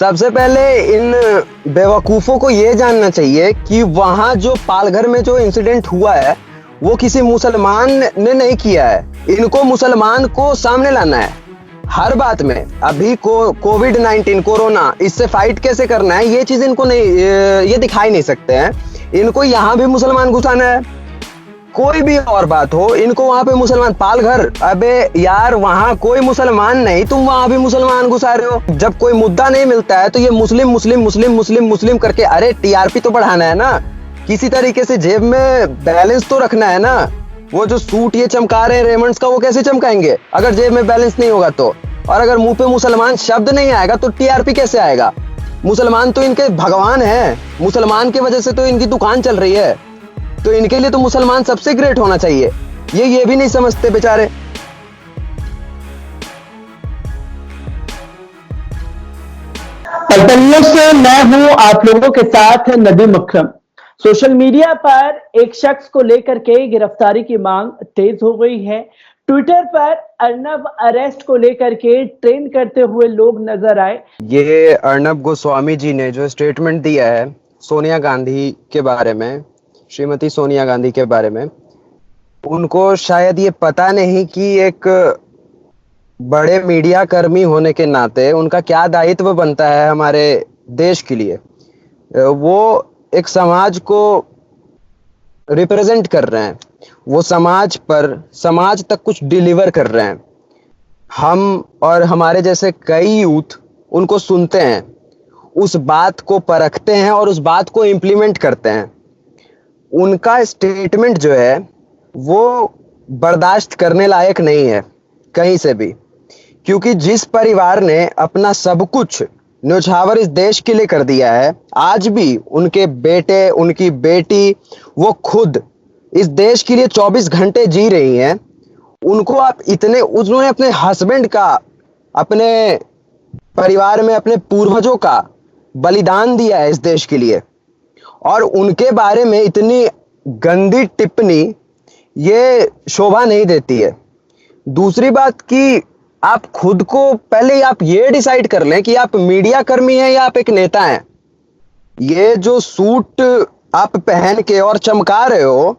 सबसे पहले इन बेवकूफों को ये जानना चाहिए कि वहां जो पालघर में जो इंसिडेंट हुआ है वो किसी मुसलमान ने नहीं किया है। इनको मुसलमान को सामने लाना है हर बात में। अभी कोविड-19 कोरोना, इससे फाइट कैसे करना है ये चीज इनको नहीं, ये दिखाई नहीं सकते हैं। इनको यहाँ भी मुसलमान घुसाना है, कोई भी और बात हो, इनको वहां पे मुसलमान। पालघर, अबे यार वहां कोई मुसलमान नहीं, तुम वहां भी मुसलमान घुसा रहे हो। जब कोई मुद्दा नहीं मिलता है तो ये मुस्लिम मुस्लिम मुस्लिम मुस्लिम मुस्लिम करके, अरे टीआरपी तो बढ़ाना है ना, किसी तरीके से जेब में बैलेंस तो रखना है ना। वो जो सूट ये चमका रहे हैं रेमंड्स का, वो कैसे चमकाएंगे अगर जेब में बैलेंस नहीं होगा तो? और अगर मुंह पे मुसलमान शब्द नहीं आएगा तो टीआरपी कैसे आएगा? मुसलमान तो इनके भगवान है, मुसलमान की वजह से तो इनकी दुकान चल रही है, तो इनके लिए तो मुसलमान सबसे ग्रेट होना चाहिए। ये भी नहीं समझते बेचारे। पलटनियों से मैं हूं आप लोगों के साथ नदीम अकरम। सोशल मीडिया पर एक शख्स को लेकर के गिरफ्तारी की मांग तेज हो गई है। ट्विटर पर अर्नब अरेस्ट को लेकर के ट्रेंड करते हुए लोग नजर आए। ये अर्नब गोस्वामी जी ने जो स्टेटमेंट दिया है सोनिया गांधी के बारे में, श्रीमती सोनिया गांधी के बारे में, उनको शायद ये पता नहीं कि एक बड़े मीडिया कर्मी होने के नाते उनका क्या दायित्व बनता है हमारे देश के लिए। वो एक समाज को रिप्रेजेंट कर रहे हैं, वो समाज तक कुछ डिलीवर कर रहे हैं। हम और हमारे जैसे कई यूथ उनको सुनते हैं, उस बात को परखते हैं और उस बात को इम्प्लीमेंट करते हैं। उनका स्टेटमेंट जो है वो बर्दाश्त करने लायक नहीं है कहीं से भी, क्योंकि जिस परिवार ने अपना सब कुछ न्योछावर इस देश के लिए कर दिया है, आज भी उनके बेटे उनकी बेटी वो खुद इस देश के लिए 24 घंटे जी रही हैं। उनको आप उन्होंने अपने हस्बैंड का, अपने परिवार में अपने पूर्वजों का बलिदान दिया है इस देश के लिए, और उनके बारे में इतनी गंदी टिप्पणी ये शोभा नहीं देती है। दूसरी बात कि आप खुद को पहले आप ये डिसाइड कर लें कि आप मीडिया कर्मी हैं या आप एक नेता हैं। ये जो सूट आप पहन के और चमका रहे हो,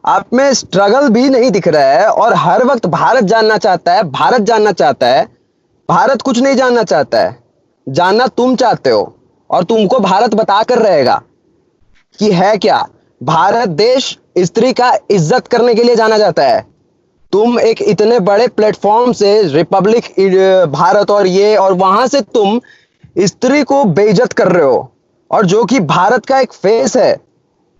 आप में स्ट्रगल भी नहीं दिख रहा है, और हर वक्त भारत जानना चाहता है, भारत जानना चाहता है। भारत कुछ नहीं जानना चाहता है, जानना तुम चाहते हो, और तुमको भारत बता कर रहेगा कि है क्या। भारत देश स्त्री का इज्जत करने के लिए जाना जाता है। तुम एक इतने बड़े प्लेटफॉर्म से रिपब्लिक भारत और वहां से तुम स्त्री को बेइज्जत कर रहे हो, और जो कि भारत का एक फेस है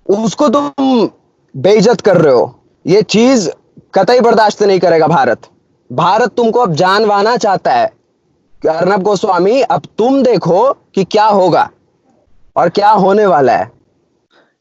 उसको तुम बेइज्जत कर रहे हो। ये चीज कतई बर्दाश्त नहीं करेगा भारत तुमको अब जानवाना चाहता है। अर्नब गोस्वामी, अब तुम देखो कि क्या होगा और क्या होने वाला है,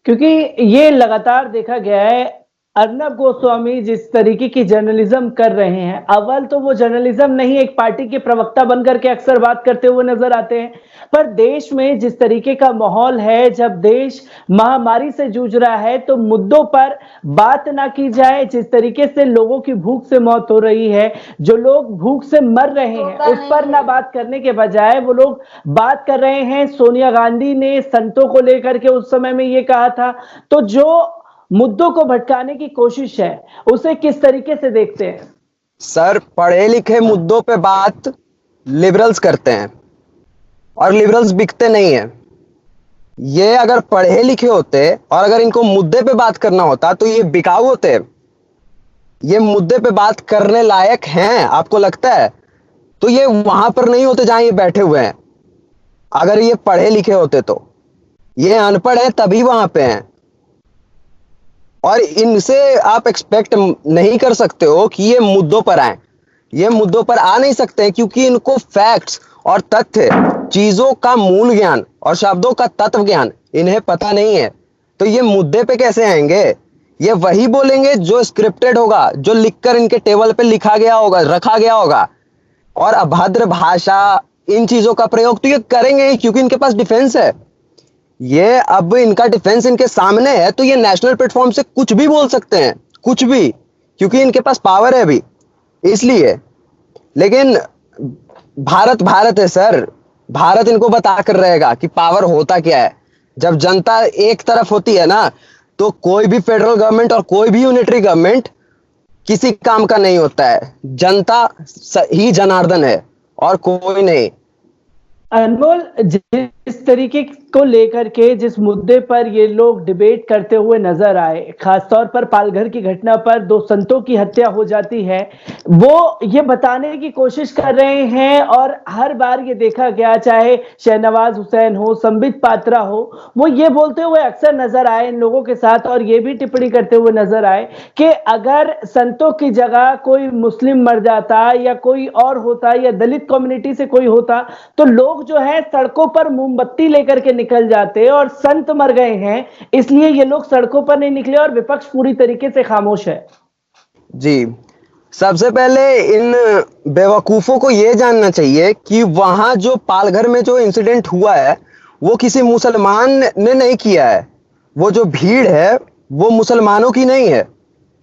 क्योंकि ये लगातार देखा गया है अर्नब गोस्वामी जिस तरीके की जर्नलिज्म कर रहे हैं, अव्वल तो वो जर्नलिज्म नहीं, एक पार्टी के प्रवक्ता बनकर के अक्सर बात करते हुए नजर आते हैं। पर देश में जिस तरीके का माहौल है, जब देश महामारी से जूझ रहा है तो मुद्दों पर बात ना की जाए। जिस तरीके से लोगों की भूख से मौत हो रही है, जो लोग भूख से मर रहे हैं, उस पर ना बात करने के बजाय वो लोग बात कर रहे हैं। सोनिया गांधी ने संतों को लेकर के उस समय में ये कहा था, तो जो मुद्दों को भटकाने की कोशिश है उसे किस तरीके से देखते हैं? सर, पढ़े लिखे मुद्दों पे बात लिबरल्स करते हैं, और लिबरल्स बिकते नहीं हैं। ये अगर पढ़े लिखे होते और अगर इनको मुद्दे पे बात करना होता तो ये बिकाऊ होते। ये मुद्दे पे बात करने लायक हैं आपको लगता है तो ये वहां पर नहीं होते जहां ये बैठे हुए हैं। अगर ये पढ़े लिखे होते तो, ये अनपढ़ हैं तभी वहां पे हैं, और इनसे आप एक्सपेक्ट नहीं कर सकते हो कि ये मुद्दों पर आए। ये मुद्दों पर आ नहीं सकते हैं क्योंकि इनको फैक्ट्स और तथ्य, चीजों का मूल ज्ञान और शब्दों का तत्व ज्ञान इन्हें पता नहीं है। तो ये मुद्दे पे कैसे आएंगे? ये वही बोलेंगे जो स्क्रिप्टेड होगा, जो लिखकर इनके टेबल पे लिखा गया होगा, रखा गया होगा। और अभद्र भाषा, इन चीजों का प्रयोग तो ये करेंगे ही क्योंकि इनके पास डिफेंस है। ये अब इनका डिफेंस इनके सामने है तो ये नेशनल प्लेटफॉर्म से कुछ भी बोल सकते हैं, कुछ भी, क्योंकि इनके पास पावर है अभी, इसलिए। लेकिन भारत भारत है सर, भारत इनको बता कर रहेगा कि पावर होता क्या है। जब जनता एक तरफ होती है ना, तो कोई भी फेडरल गवर्नमेंट और कोई भी यूनिटरी गवर्नमेंट किसी काम का नहीं होता है। जनता ही जनार्दन है और कोई नहीं। अनमोल, जिस तरीके को लेकर के जिस मुद्दे पर ये लोग डिबेट करते हुए नजर आए, खासतौर पर पालघर की घटना पर 2 संतों की हत्या हो जाती है, वो ये बताने की कोशिश कर रहे हैं और हर बार ये देखा गया, चाहे शहनवाज हुसैन हो, संबित पात्रा हो, वो ये बोलते हुए अक्सर नजर आए इन लोगों के साथ और ये भी टिप्पणी करते हुए नजर आए कि अगर संतों की जगह कोई मुस्लिम मर जाता या कोई और होता या दलित कम्युनिटी से कोई होता तो लोग जो है सड़कों पर मोमबत्ती लेकर के निकल जाते और संत मर गए हैं इसलिए ये लोग सड़कों पर नहीं निकले और विपक्ष पूरी तरीके से खामोश है। जी, सबसे पहले इन बेवकूफों को यह जानना चाहिए कि वहां जो पालघर में जो इंसिडेंट हुआ है वो किसी मुसलमान ने नहीं किया है। वो जो भीड़ है वो मुसलमानों की नहीं है।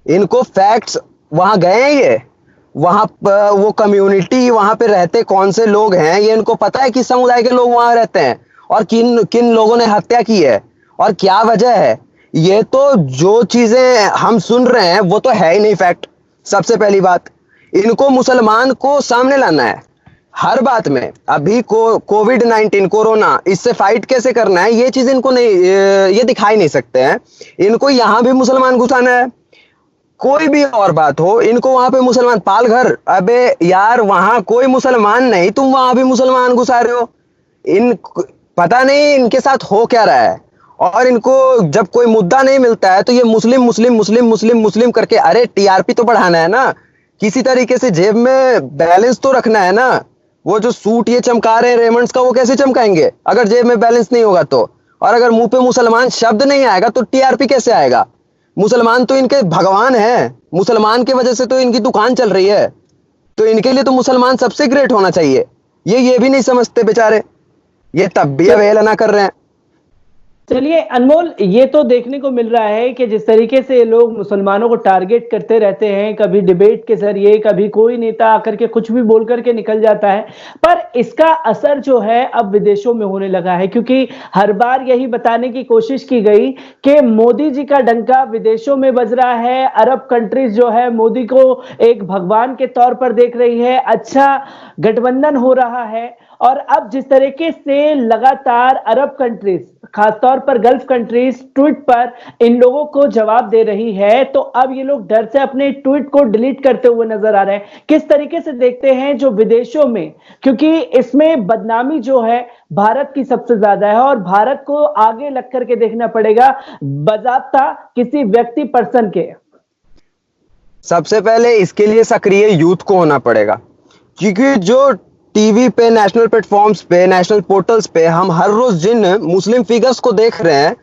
इनको फैक्ट्स, वहां गए हैं ये, वहां वो कम्युनिटी वहां पे रहते कौन से लोग हैं ये इनको पता है, किस समुदाय के लोग वहां रहते हैं और किन किन लोगों ने हत्या की है और क्या वजह है। ये तो जो चीजें हम सुन रहे हैं वो तो है ही नहीं फैक्ट। सबसे पहली बात, इनको मुसलमान को सामने लाना है हर बात में। अभी कोविड-19 कोरोना, इससे फाइट कैसे करना है ये चीज इनको नहीं, ये दिखाई नहीं सकते हैं। इनको यहां भी मुसलमान घुसाना है, कोई भी और बात हो, इनको वहां पे मुसलमान। पालघर, अबे यार वहां कोई मुसलमान नहीं, तुम वहां भी मुसलमान घुसा रहे हो। इन पता नहीं इनके साथ हो क्या रहा है। और इनको जब कोई मुद्दा नहीं मिलता है तो ये मुस्लिम मुस्लिम मुस्लिम मुस्लिम मुस्लिम करके, अरे टीआरपी तो बढ़ाना है ना, किसी तरीके से जेब में बैलेंस तो रखना है ना। वो जो सूट ये चमका रहे हैं रेमंड्स का, वो कैसे चमकाएंगे अगर जेब में बैलेंस नहीं होगा तो। और अगर मुंह पे मुसलमान शब्द नहीं आएगा तो टीआरपी कैसे आएगा। मुसलमान तो इनके भगवान है, मुसलमान की वजह से तो इनकी दुकान चल रही है, तो इनके लिए तो मुसलमान सबसे ग्रेट होना चाहिए। ये भी नहीं समझते बेचारे, ये तब भी अवहेलना कर रहे हैं। चलिए अनमोल, ये तो देखने को मिल रहा है कि जिस तरीके से ये लोग मुसलमानों को टारगेट करते रहते हैं, कभी डिबेट के जरिए, कभी कोई नेता आकर के कुछ भी बोल करके निकल जाता है, पर इसका असर जो है अब विदेशों में होने लगा है। क्योंकि हर बार यही बताने की कोशिश की गई कि मोदी जी का डंका विदेशों में बज रहा है, अरब कंट्रीज जो है मोदी को एक भगवान के तौर पर देख रही है, अच्छा गठबंधन हो रहा है। और अब जिस तरीके से लगातार अरब कंट्रीज, खासतौर पर गल्फ कंट्रीज ट्वीट पर इन लोगों को जवाब दे रही है, तो अब ये लोग डर से अपने ट्वीट को डिलीट करते हुए नजर आ रहे हैं। किस तरीके से देखते हैं जो विदेशों में, क्योंकि इसमें बदनामी जो है भारत की सबसे ज्यादा है और भारत को आगे लग करके देखना पड़ेगा बजाता किसी व्यक्ति पर्सन के। सबसे पहले इसके लिए सक्रिय यूथ को होना पड़ेगा, क्योंकि जो टीवी पे, नेशनल प्लेटफॉर्म्स पे, नेशनल पोर्टल्स पे हम हर रोज जिन मुस्लिम फिगर्स को देख रहे हैं,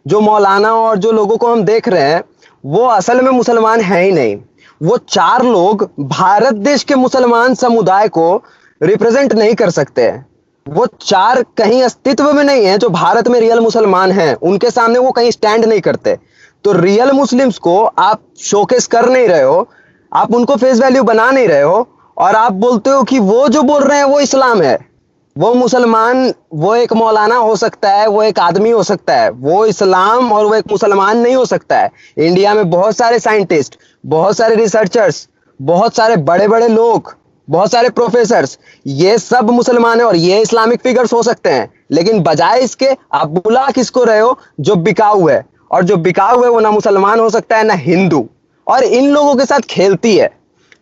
जो मौलाना और जो लोगों को हम देख रहे हैं, वो असल में मुसलमान है ही नहीं। वो 4 लोग भारत देश के मुसलमान समुदाय को रिप्रेजेंट नहीं कर सकते हैं। वो 4 कहीं अस्तित्व में नहीं है जो भारत में रियल मुसलमान हैं, उनके सामने वो कहीं स्टैंड नहीं करते। तो रियल मुस्लिम्स को आप शोकेस कर नहीं रहे हो, आप उनको फेस वैल्यू बना नहीं रहे हो, और आप बोलते हो कि वो जो बोल रहे हैं वो इस्लाम है। वो मुसलमान, वो एक मौलाना हो सकता है, वो एक आदमी हो सकता है, वो इस्लाम और वो एक मुसलमान नहीं हो सकता है। इंडिया में बहुत सारे साइंटिस्ट, बहुत सारे रिसर्चर्स, बहुत सारे बड़े बड़े लोग, बहुत सारे प्रोफेसर्स, ये सब मुसलमान है और ये इस्लामिक फिगर्स हो सकते हैं। लेकिन बजाय इसके आप बुला किसको रहे हो, जो बिकाऊ है, और जो बिकाऊ है वो ना मुसलमान हो सकता है ना हिंदू, और इन लोगों के साथ खेलती है।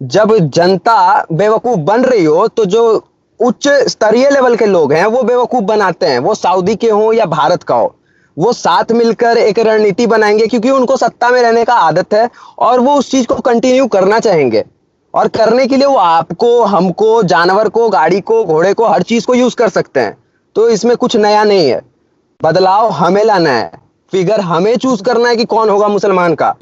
जब जनता बेवकूफ बन रही हो तो जो उच्च स्तरीय लेवल के लोग हैं वो बेवकूफ बनाते हैं, वो सऊदी के हो या भारत का हो, वो साथ मिलकर एक रणनीति बनाएंगे, क्योंकि उनको सत्ता में रहने का आदत है और वो उस चीज को कंटिन्यू करना चाहेंगे। और करने के लिए वो आपको, हमको, जानवर को, गाड़ी को, घोड़े को, हर चीज को यूज कर सकते हैं। तो इसमें कुछ नया नहीं है। बदलाव हमें लाना है, फिगर हमें चूज करना है कि कौन होगा मुसलमान का।